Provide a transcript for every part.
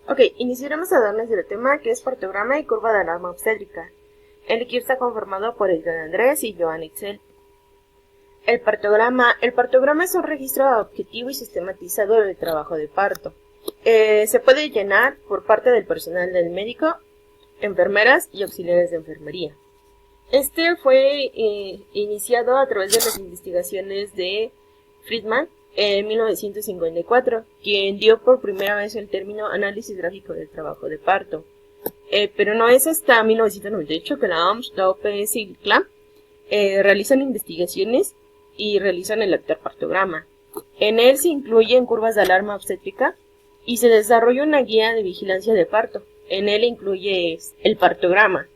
Ok, iniciaremos a darles el tema que es partograma y curva de alarma obstétrica. El equipo está conformado por Edgar Andrés y Joan Excel. El partograma es un registro objetivo y sistematizado del trabajo de parto. Se puede llenar por parte del personal del médico, enfermeras y auxiliares de enfermería. Este fue iniciado a través de las investigaciones de Friedman en 1954, quien dio por primera vez el término análisis gráfico del trabajo de parto. Pero no es hasta 1998 que la OMS, la OPS y el CLAM realizan investigaciones y realizan el actual partograma. En él se incluyen curvas de alarma obstétrica y se desarrolla una guía de vigilancia de parto. En él incluye el partograma.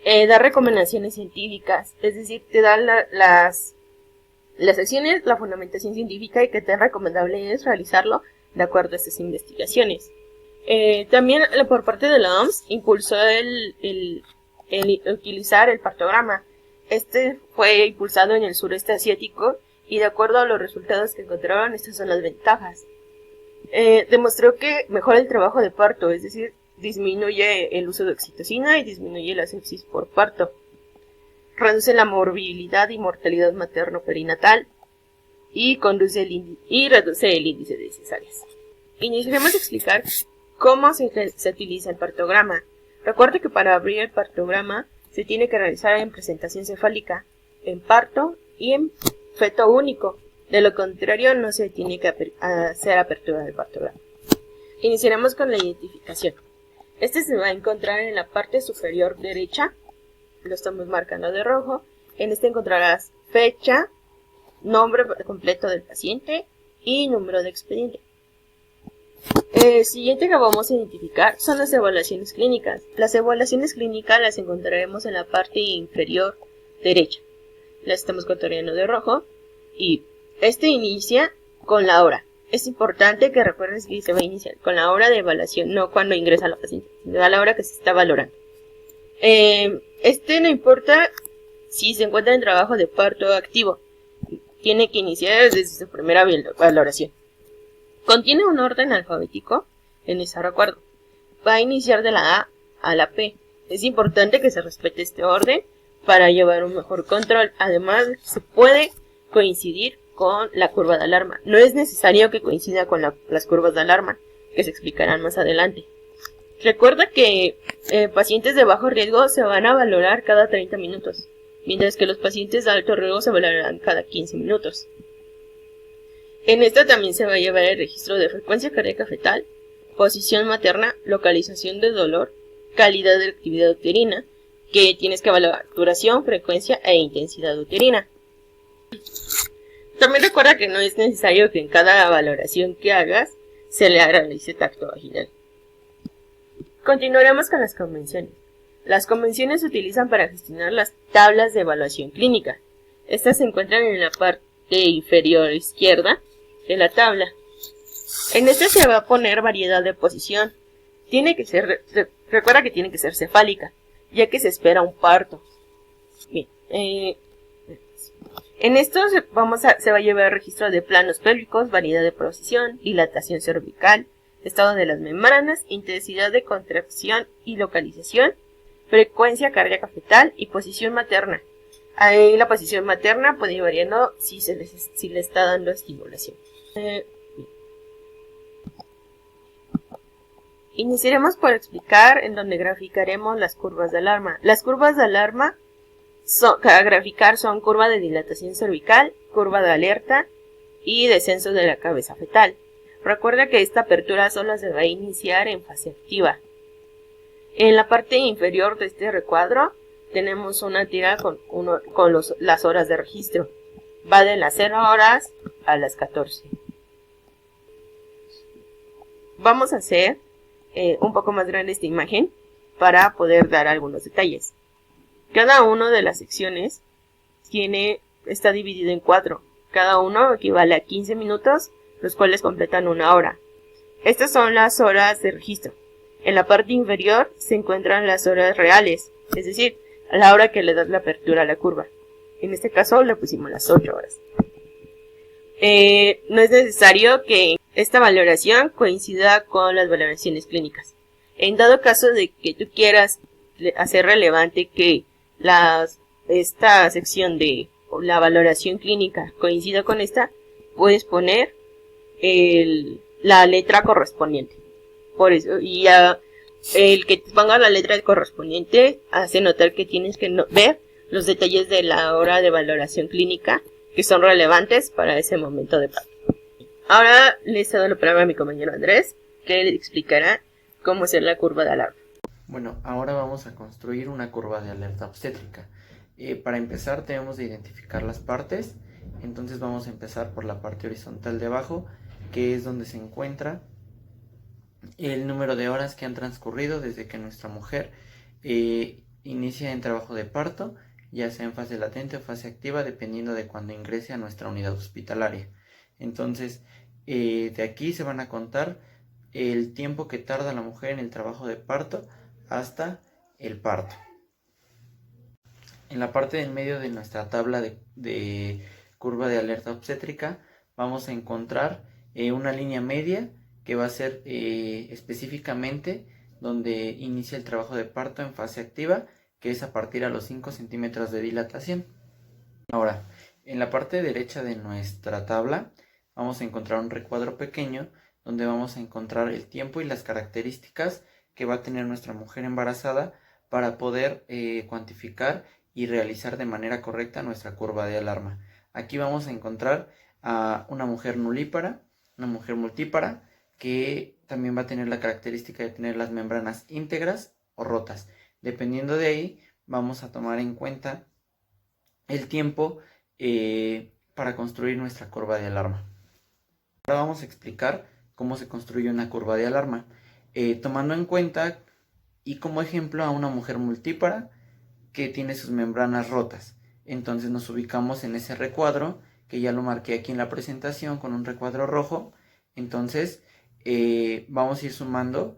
Da recomendaciones científicas, es decir, te da las acciones, la fundamentación científica y que tan recomendable es realizarlo de acuerdo a estas investigaciones. También por parte de la OMS impulsó el utilizar el partograma. Este fue impulsado en el sureste asiático y de acuerdo a los resultados que encontraron, estas son las ventajas. Demostró que mejora el trabajo de parto, es decir, disminuye el uso de oxitocina y disminuye la sepsis por parto. Reduce la morbilidad y mortalidad materno-perinatal y reduce el índice de cesáreas. Iniciaremos a explicar cómo se utiliza el partograma. Recuerde que para abrir el partograma se tiene que realizar en presentación cefálica, en parto y en feto único. De lo contrario, no se tiene que hacer apertura del partograma. Iniciaremos con la identificación. Este se va a encontrar en la parte superior derecha. Lo estamos marcando de rojo. En este encontrarás fecha, nombre completo del paciente y número de expediente. El siguiente que vamos a identificar son las evaluaciones clínicas. Las evaluaciones clínicas las encontraremos en la parte inferior derecha. Las estamos contorneando de rojo y este inicia con la hora. Es importante que recuerdes que se va a iniciar con la hora de evaluación, no cuando ingresa la paciente, sino a la hora que se está valorando. No importa si se encuentra en trabajo de parto activo, tiene que iniciar desde su primera valoración. Contiene un orden alfabético, en ese recuerdo. Va a iniciar de la A a la P. Es importante que se respete este orden para llevar un mejor control. Además, se puede coincidir con la curva de alarma. No es necesario que coincida con las curvas de alarma, que se explicarán más adelante. Recuerda que pacientes de bajo riesgo se van a valorar cada 30 minutos, mientras que los pacientes de alto riesgo se valorarán cada 15 minutos. En esta también se va a llevar el registro de frecuencia cardíaca fetal, posición materna, localización de dolor, calidad de actividad uterina, que tienes que evaluar duración, frecuencia e intensidad uterina. También recuerda que no es necesario que en cada valoración que hagas se le realice tacto vaginal. Continuaremos con las convenciones. Las convenciones se utilizan para gestionar las tablas de evaluación clínica. Estas se encuentran en la parte inferior izquierda de la tabla. En esta se va a poner variedad de posición. Recuerda que tiene que ser cefálica, ya que se espera un parto. Bien, en esto se va a llevar registro de planos pélvicos, variedad de posición, dilatación cervical, estado de las membranas, intensidad de contracción y localización, frecuencia cardíaca fetal y posición materna. Ahí la posición materna puede ir variando si le está dando estimulación. Iniciaremos por explicar en donde graficaremos las curvas de alarma. Las curvas de alarma a graficar son curva de dilatación cervical, curva de alerta y descenso de la cabeza fetal. Recuerda que esta apertura solo se va a iniciar en fase activa. En la parte inferior de este recuadro tenemos una tira con las horas de registro. Va de las 0 horas a las 14. Vamos a hacer un poco más grande esta imagen para poder dar algunos detalles. Cada una de las secciones está dividido en 4. Cada uno equivale a 15 minutos, los cuales completan una hora. Estas son las horas de registro. En la parte inferior se encuentran las horas reales, es decir, a la hora que le das la apertura a la curva. En este caso le pusimos las 8 horas. No es necesario que esta valoración coincida con las valoraciones clínicas. En dado caso de que tú quieras hacer relevante que esta sección de la valoración clínica coincida con esta, puedes poner la letra correspondiente. Por eso, y el que te ponga la letra correspondiente hace notar que tienes que ver los detalles de la hora de valoración clínica que son relevantes para ese momento de parto. Ahora le cedo la palabra a mi compañero Andrés, que le explicará cómo hacer la curva de alarma. Bueno, ahora vamos a construir una curva de alerta obstétrica. Para empezar tenemos que identificar las partes. Entonces vamos a empezar por la parte horizontal de abajo, que es donde se encuentra el número de horas que han transcurrido desde que nuestra mujer inicia en trabajo de parto, ya sea en fase latente o fase activa, dependiendo de cuando ingrese a nuestra unidad hospitalaria. Entonces, de aquí se van a contar el tiempo que tarda la mujer en el trabajo de parto hasta el parto. En la parte del medio de nuestra tabla de curva de alerta obstétrica vamos a encontrar una línea media que va a ser específicamente donde inicia el trabajo de parto en fase activa, que es a partir a los 5 centímetros de dilatación. Ahora, en la parte derecha de nuestra tabla vamos a encontrar un recuadro pequeño donde vamos a encontrar el tiempo y las características que va a tener nuestra mujer embarazada para poder cuantificar y realizar de manera correcta nuestra curva de alarma. Aquí vamos a encontrar a una mujer nulípara, una mujer multípara, que también va a tener la característica de tener las membranas íntegras o rotas. Dependiendo de ahí, vamos a tomar en cuenta el tiempo para construir nuestra curva de alarma. Ahora vamos a explicar cómo se construye una curva de alarma, tomando en cuenta y como ejemplo a una mujer multípara que tiene sus membranas rotas. Entonces nos ubicamos en ese recuadro, que ya lo marqué aquí en la presentación con un recuadro rojo. Entonces vamos a ir sumando,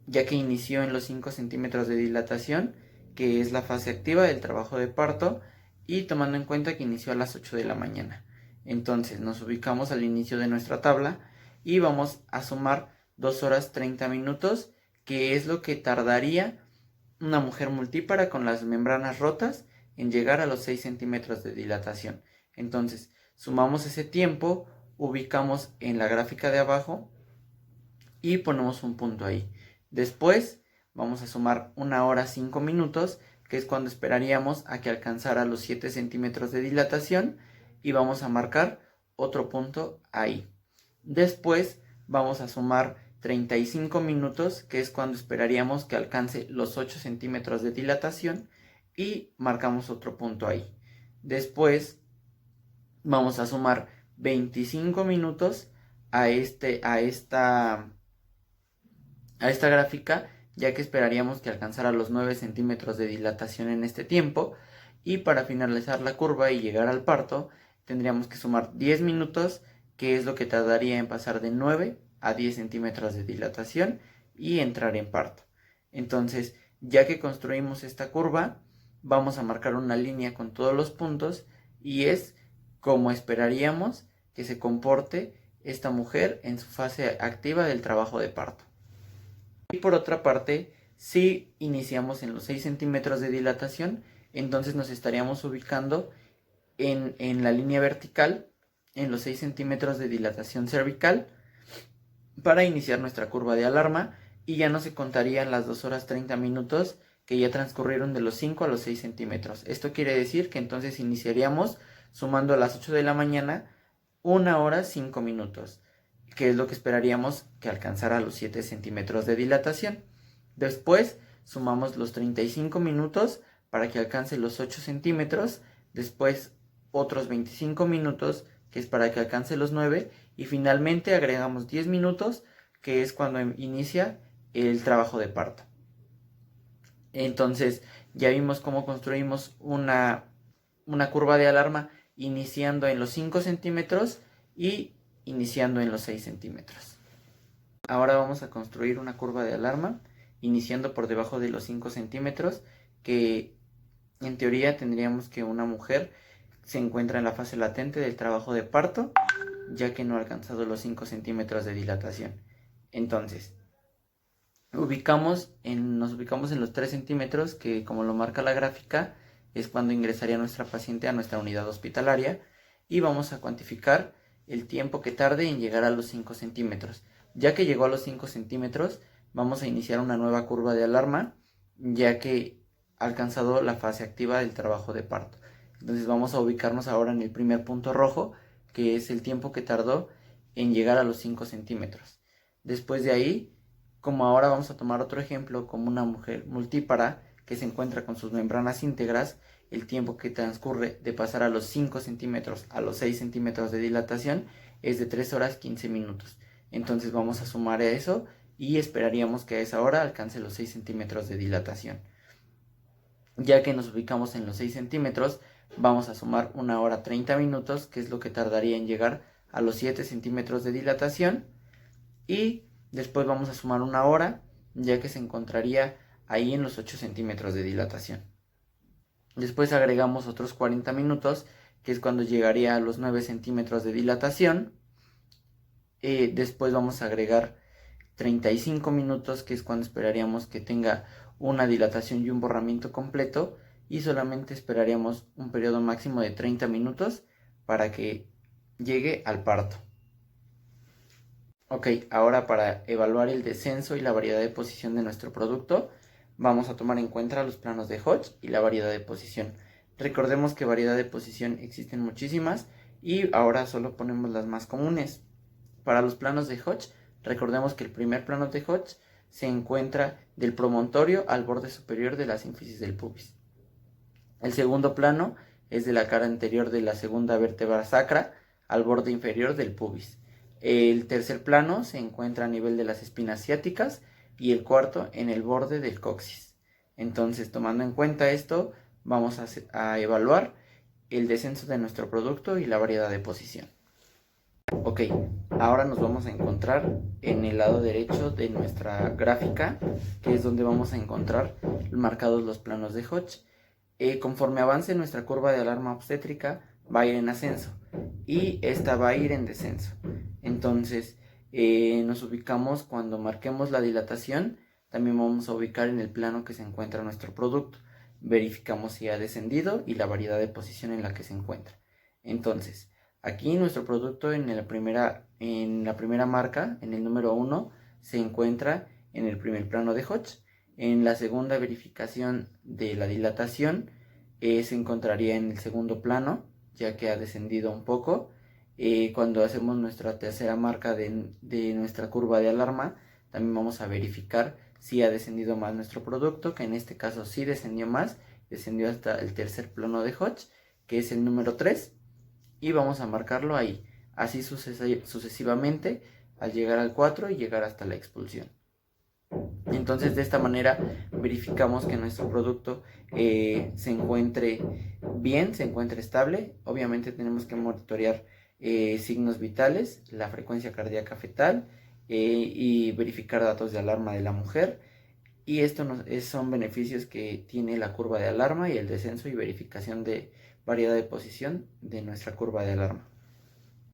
ya que inició en los 5 centímetros de dilatación, que es la fase activa del trabajo de parto, y tomando en cuenta que inició a las 8 de la mañana. Entonces nos ubicamos al inicio de nuestra tabla y vamos a sumar 2 horas 30 minutos, que es lo que tardaría una mujer multípara con las membranas rotas en llegar a los 6 centímetros de dilatación. Entonces sumamos ese tiempo, ubicamos en la gráfica de abajo y ponemos un punto ahí. Después vamos a sumar 1 hora 5 minutos, que es cuando esperaríamos a que alcanzara los 7 centímetros de dilatación, y vamos a marcar otro punto ahí. Después vamos a sumar 35 minutos, que es cuando esperaríamos que alcance los 8 centímetros de dilatación, y marcamos otro punto ahí. Después vamos a sumar 25 minutos a esta gráfica, ya que esperaríamos que alcanzara los 9 centímetros de dilatación en este tiempo, y para finalizar la curva y llegar al parto tendríamos que sumar 10 minutos, que es lo que tardaría en pasar de 9 a 10 centímetros de dilatación y entrar en parto. Entonces, ya que construimos esta curva, vamos a marcar una línea con todos los puntos, y es como esperaríamos que se comporte esta mujer en su fase activa del trabajo de parto. Y por otra parte, si iniciamos en los 6 centímetros de dilatación, entonces nos estaríamos ubicando en la línea vertical, en los 6 centímetros de dilatación cervical, para iniciar nuestra curva de alarma, y ya no se contarían las 2 horas 30 minutos que ya transcurrieron de los 5 a los 6 centímetros. Esto quiere decir que entonces iniciaríamos sumando a las 8 de la mañana 1 hora 5 minutos, que es lo que esperaríamos que alcanzara los 7 centímetros de dilatación. Después sumamos los 35 minutos para que alcance los 8 centímetros, después otros 25 minutos, que es para que alcance los 9, y finalmente agregamos 10 minutos, que es cuando inicia el trabajo de parto. Entonces ya vimos cómo construimos una curva de alarma iniciando en los 5 centímetros y iniciando en los 6 centímetros. Ahora vamos a construir una curva de alarma iniciando por debajo de los 5 centímetros, que en teoría tendríamos que una mujer se encuentra en la fase latente del trabajo de parto ya que no ha alcanzado los 5 centímetros de dilatación. Entonces, nos ubicamos en los 3 centímetros, que como lo marca la gráfica, es cuando ingresaría nuestra paciente a nuestra unidad hospitalaria, y vamos a cuantificar el tiempo que tarde en llegar a los 5 centímetros. Ya que llegó a los 5 centímetros, vamos a iniciar una nueva curva de alarma, ya que ha alcanzado la fase activa del trabajo de parto. Entonces vamos a ubicarnos ahora en el primer punto rojo, que es el tiempo que tardó en llegar a los 5 centímetros. Después de ahí, como ahora vamos a tomar otro ejemplo, como una mujer multípara que se encuentra con sus membranas íntegras, el tiempo que transcurre de pasar a los 5 centímetros a los 6 centímetros de dilatación es de 3 horas 15 minutos. Entonces vamos a sumar a eso y esperaríamos que a esa hora alcance los 6 centímetros de dilatación. Ya que nos ubicamos en los 6 centímetros, vamos a sumar 1 hora 30 minutos, que es lo que tardaría en llegar a los 7 centímetros de dilatación. Y después vamos a sumar 1 hora, ya que se encontraría ahí en los 8 centímetros de dilatación. Después agregamos otros 40 minutos, que es cuando llegaría a los 9 centímetros de dilatación. Después vamos a agregar 35 minutos, que es cuando esperaríamos que tenga una dilatación y un borramiento completo, y solamente esperaríamos un periodo máximo de 30 minutos para que llegue al parto. Ok, ahora para evaluar el descenso y la variedad de posición de nuestro producto, vamos a tomar en cuenta los planos de Hodge y la variedad de posición. Recordemos que variedad de posición existen muchísimas y ahora solo ponemos las más comunes. Para los planos de Hodge, recordemos que el primer plano de Hodge se encuentra del promontorio al borde superior de la sínfisis del pubis. El segundo plano es de la cara anterior de la segunda vértebra sacra al borde inferior del pubis. El tercer plano se encuentra a nivel de las espinas ciáticas y el cuarto en el borde del coxis. Entonces, tomando en cuenta esto, vamos a evaluar el descenso de nuestro producto y la variedad de posición. Ok, ahora nos vamos a encontrar en el lado derecho de nuestra gráfica, que es donde vamos a encontrar marcados los planos de Hodge. Conforme avance nuestra curva de alarma obstétrica, va a ir en ascenso y esta va a ir en descenso. Entonces, nos ubicamos cuando marquemos la dilatación, también vamos a ubicar en el plano que se encuentra nuestro producto. Verificamos si ha descendido y la variedad de posición en la que se encuentra. Entonces, aquí nuestro producto en la primera marca, en el número 1, se encuentra en el primer plano de Hodge. En la segunda verificación de la dilatación se encontraría en el segundo plano, ya que ha descendido un poco. Cuando hacemos nuestra tercera marca de nuestra curva de alarma, también vamos a verificar si ha descendido más nuestro producto, que en este caso sí descendió más, descendió hasta el tercer plano de Hodge, que es el número 3, y vamos a marcarlo ahí, así sucesivamente al llegar al 4 y llegar hasta la expulsión. Entonces, de esta manera verificamos que nuestro producto se encuentre bien, se encuentre estable. Obviamente tenemos que monitorear signos vitales, la frecuencia cardíaca fetal y verificar datos de alarma de la mujer. Y estos son beneficios que tiene la curva de alarma y el descenso y verificación de variedad de posición de nuestra curva de alarma.